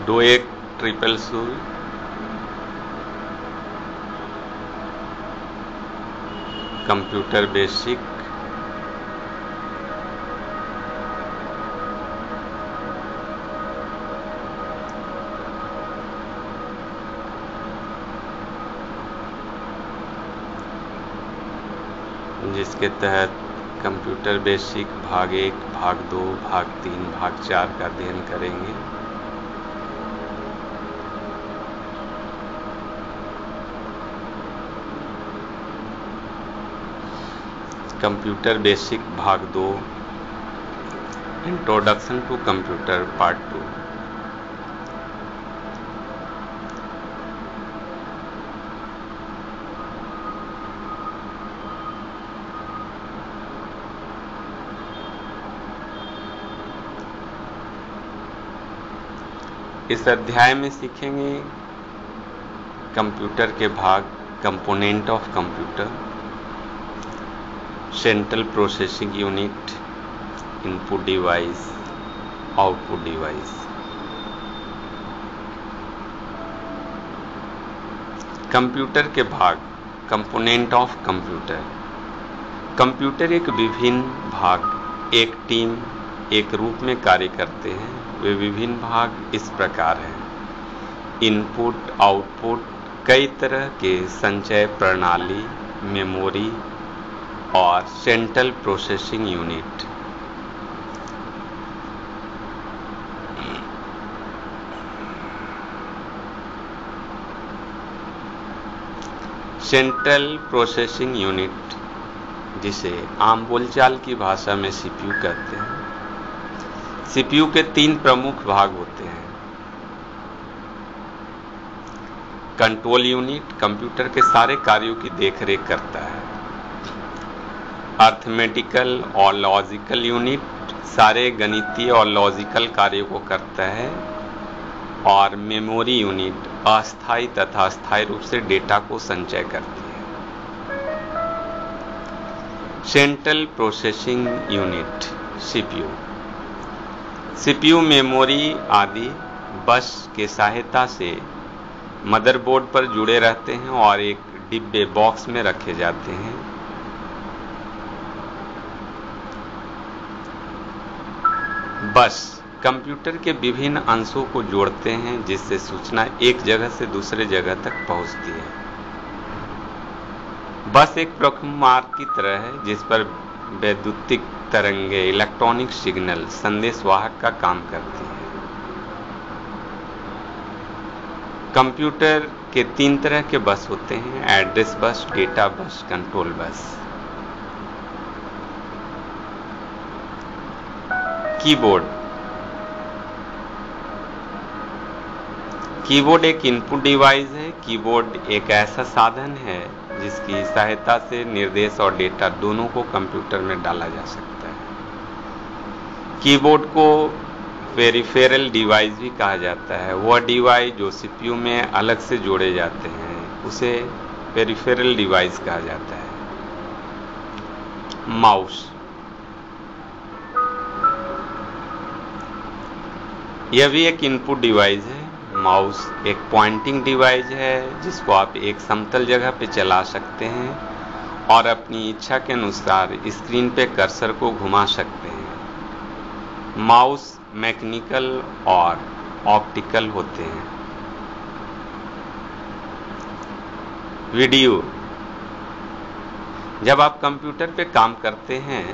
दो एक ट्रिपल सुई, कंप्यूटर बेसिक, जिसके तहत कंप्यूटर बेसिक भाग 1, भाग 2, भाग 3, भाग 4 का अध्ययन करेंगे। कंप्यूटर बेसिक भाग 2, इंट्रोडक्शन टू कंप्यूटर पार्ट 2। इस अध्याय में सीखेंगे कंप्यूटर के भाग, component of computer, central processing unit, input device, output device. Computer के भाग, कंपोनेंट ऑफ कंप्यूटर। कंप्यूटर एक विभिन्न भाग, एक टीम, एक रूप में कार्य करते हैं। वे विभिन्न भाग इस प्रकार हैं: इनपुट, आउटपुट, कई तरह के संचय प्रणाली, मेमोरी और central processing unit. Central processing unit, जिसे आम बोलचाल की भाषा में सीपीयू कहते हैं। सीपीयू के 3 प्रमुख भाग होते हैं। कंट्रोल यूनिट कंप्यूटर के सारे कार्यों की देखरेख करता है। अर्थमेटिकल और लॉजिकल यूनिट सारे गणितीय और लॉजिकल कार्यों को करता है। और मेमोरी यूनिट अस्थायी तथा स्थायी रूप से डेटा को संचय करती है। Central processing unit CPU. CPU memory आदि बस के सहायता से मदरबोर्ड पर जुड़े रहते हैं और एक डिब्बे बॉक्स में रखे जाते हैं। बस कंप्यूटर के विभिन्न अंशों को जोड़ते हैं, जिससे सूचना एक जगह से दूसरे जगह तक पहुंचती है। बस एक प्रमुख मार्ग की तरह है जिस पर वैद्युतिक तरंगे, इलेक्ट्रॉनिक सिग्नल, संदेशवाहक का काम करती है। कंप्यूटर के 3 तरह के बस होते हैं: address bus, data bus, control bus. Keyboard. Keyboard एक इनपुट डिवाइस है। कीबोर्ड एक ऐसा साधन है जिसकी सहायता से निर्देश और डेटा दोनों को कंप्यूटर में डाला जा सकता है। कीबोर्ड को पेरिफेरल डिवाइस भी कहा जाता है। वह डिवाइस जो सीपीयू में अलग से जोड़े जाते हैं उसे पेरिफेरल डिवाइस कहा जाता है। माउस। यह भी एक इनपुट डिवाइस है। माउस एक पॉइंटिंग डिवाइस है जिसको आप एक समतल जगह पे चला सकते हैं और अपनी इच्छा के अनुसार स्क्रीन पे कर्सर को घुमा सकते हैं। माउस मैकेनिकल और ऑप्टिकल होते हैं। वीडियो। जब आप कंप्यूटर पे काम करते हैं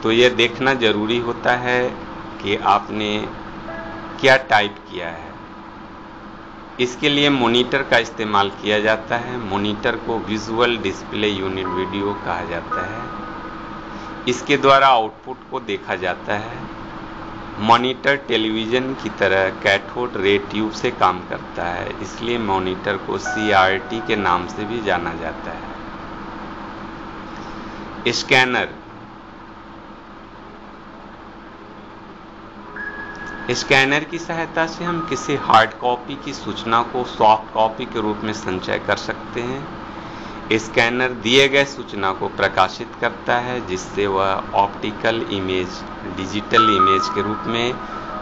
तो यह देखना जरूरी होता है कि आपने क्या टाइप किया है। इसके लिए मॉनिटर का इस्तेमाल किया जाता है। मॉनिटर को विजुअल डिस्प्ले यूनिट वीडियो कहा जाता है। इसके द्वारा आउटपुट को देखा जाता है। मॉनिटर टेलीविजन की तरह कैथोड रे ट्यूब से काम करता है, इसलिए मॉनिटर को CRT के नाम से भी जाना जाता है। स्कैनर। स्कैनर की सहायता से हम किसी हार्ड कॉपी की सूचना को सॉफ्ट कॉपी के रूप में संचय कर सकते हैं। स्कैनर दिए गए सूचना को प्रकाशित करता है जिससे वह ऑप्टिकल इमेज, डिजिटल इमेज के रूप में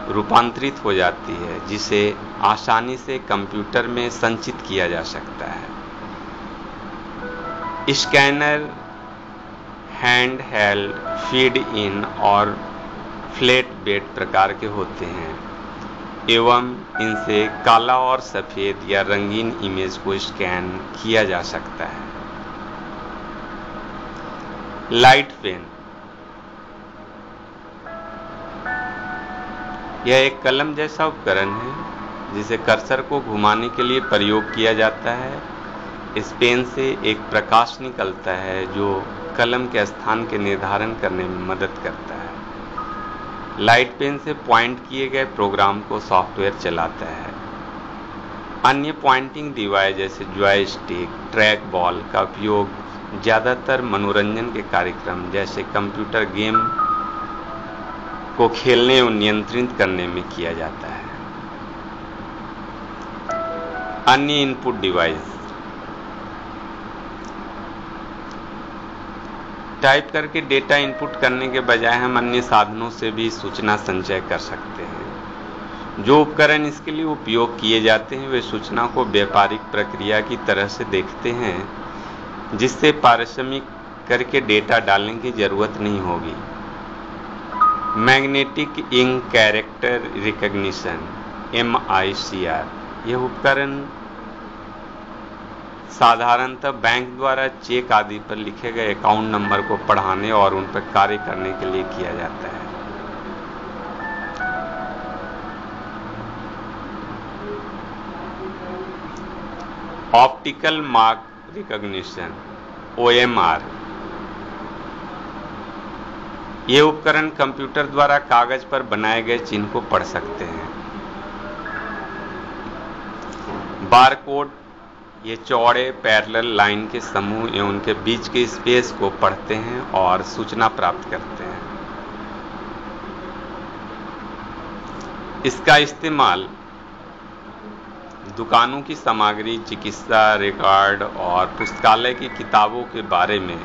रूपांतरित हो जाती है, जिसे आसानी से कंप्यूटर में संचित किया जा सकता है। Scanner hand held, feed in और फ्लैट बेड प्रकार के होते हैं एवं इनसे काला और सफेद या रंगीन इमेज को स्कैन किया जा सकता है। लाइट पेन यह एक कलम जैसा उपकरण है जिसे कर्सर को घुमाने के लिए प्रयोग किया जाता है। इस पेन से एक प्रकाश निकलता है जो कलम के स्थान के निर्धारण करने में मदद करता है। लाइट पेन से पॉइंट किए गए प्रोग्राम को सॉफ्टवेयर चलाता है। अन्य पॉइंटिंग डिवाइस जैसे जॉयस्टिक, ट्रैक बॉल का उपयोग ज़्यादातर मनोरंजन के कार्यक्रम जैसे कंप्यूटर गेम को खेलने और नियंत्रित करने में किया जाता है। अन्य इनपुट डिवाइस टाइप करके डेटा इनपुट करने के बजाय हम अन्य साधनों से भी सूचना संचय कर सकते हैं। जो उपकरण इसके लिए उपयोग किए जाते हैं वे सूचना को व्यापारिक प्रक्रिया की तरह से देखते हैं, जिससे पारिश्रमिक करके डेटा डालने की जरूरत नहीं होगी। Magnetic ink character recognition MICR यह उपकरण साधारणतः बैंक द्वारा चेक आदि पर लिखे गए अकाउंट नंबर को पढ़ाने और उन पर कार्य करने के लिए किया जाता है। ऑप्टिकल मार्क रिकॉग्निशन OMR ये उपकरण कंप्यूटर द्वारा कागज पर बनाए गए चिन्ह को पढ़ सकते हैं। बारकोड ये चौड़े पैरेलल लाइन के समूह एवं उनके बीच के स्पेस को पढ़ते हैं और सूचना प्राप्त करते हैं। इसका इस्तेमाल दुकानों की सामग्री, चिकित्सा रिकॉर्ड और पुस्तकालय की किताबों के बारे में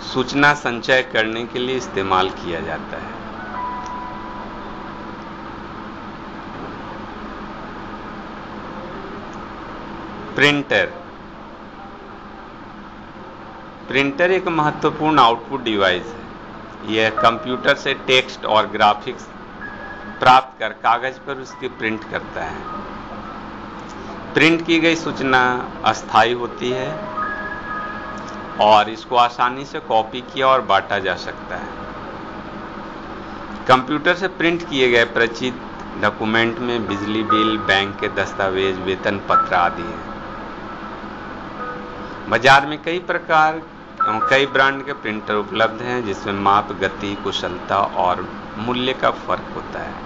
सूचना संचय करने के लिए इस्तेमाल किया जाता है। प्रिंटर एक महत्वपूर्ण आउटपुट डिवाइस है। यह कंप्यूटर से टेक्स्ट और ग्राफिक्स प्राप्त कर कागज पर उसकी प्रिंट करता है। प्रिंट की गई सूचना अस्थायी होती है और इसको आसानी से कॉपी किया और बांटा जा सकता है। कंप्यूटर से प्रिंट किए गए परिचित डॉक्यूमेंट में बिजली बिल, बैंक के दस्तावेज, वेतन पत्र आदि हैं। बाजार में कई प्रकार एवं कई ब्रांड के प्रिंटर उपलब्ध हैं, जिसमें माप, गति, कुशलता और मूल्य का फर्क होता है।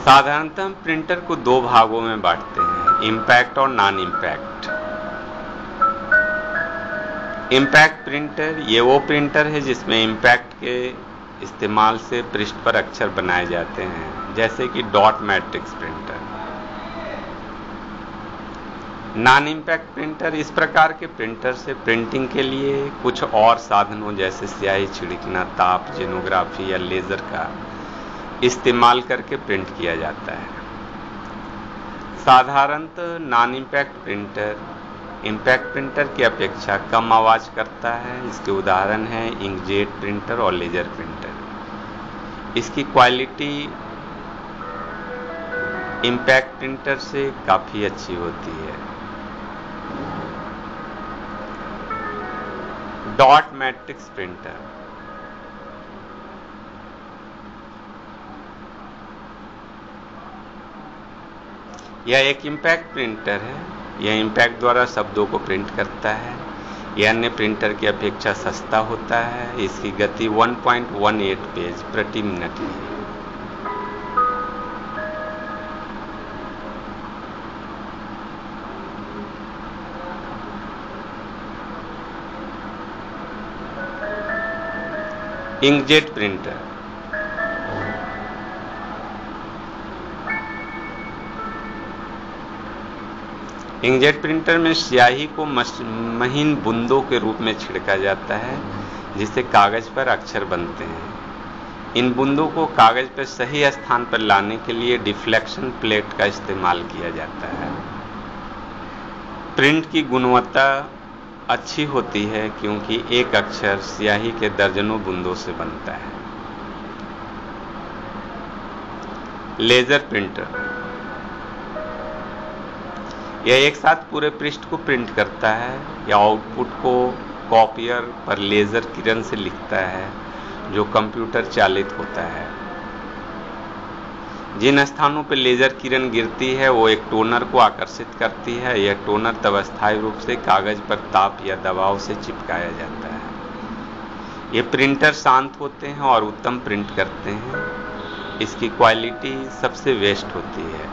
साधारणतः हम प्रिंटर को दो भागों में बांटते हैं, इम्पैक्ट और नॉन इम्पैक्ट। इम्पैक्ट प्रिंटर ये वो प्रिंटर है जिसमें इम्पैक्ट के इस्तेमाल से पृष्ठ पर अक्षर बनाए जाते हैं, जैसे कि dot matrix printer. Non impact printer इस प्रकार के प्रिंटर से प्रिंटिंग के लिए कुछ और साधनों जैसे स्याही छिड़कना, ताप, जेनोग्राफी या लेजर का इस्तेमाल करके प्रिंट किया जाता है। साधारणतः non impact printer impact printer की अपेक्षा कम आवाज करता है। इसके उदाहरण हैं इंकजेट प्रिंटर और लेजर प्रिंटर। इसकी क्वालिटी इम्पैक्ट प्रिंटर से काफी अच्छी होती है। डॉट मैट्रिक्स प्रिंटर यह एक इम्पैक्ट प्रिंटर है। यह इम्पैक्ट द्वारा शब्दों को प्रिंट करता है। यह अन्य प्रिंटर की अपेक्षा सस्ता होता है। इसकी गति 1.18 पेज प्रति मिनट है। इंकजेट प्रिंटर इंकजेट प्रिंटर में स्याही को महीन बूंदों के रूप में छिड़का जाता है, जिससे कागज पर अक्षर बनते हैं। इन बूंदों को कागज पर सही स्थान पर लाने के लिए डिफ्लेक्शन प्लेट का इस्तेमाल किया जाता है। प्रिंट की गुणवत्ता अच्छी होती है क्योंकि एक अक्षर स्याही के दर्जनों बूंदों से बनता है। लेजर प्रिंटर, यह एक साथ पूरे पृष्ठ को प्रिंट करता है या आउटपुट को कॉपियर पर लेजर किरण से लिखता है, जो कंप्यूटर चालित होता है। जिन स्थानों पर लेजर किरण गिरती है वो एक टोनर को आकर्षित करती है। यह टोनर तब अस्थायी रूप से कागज पर ताप या दबाव से चिपकाया जाता है। ये प्रिंटर शांत होते हैं और उत्तम प्रिंट करते हैं। इसकी क्वालिटी सबसे बेस्ट होती है।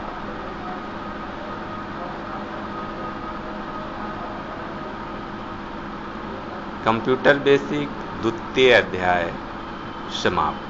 कंप्यूटर बेसिक द्वितीय अध्याय समाप्त।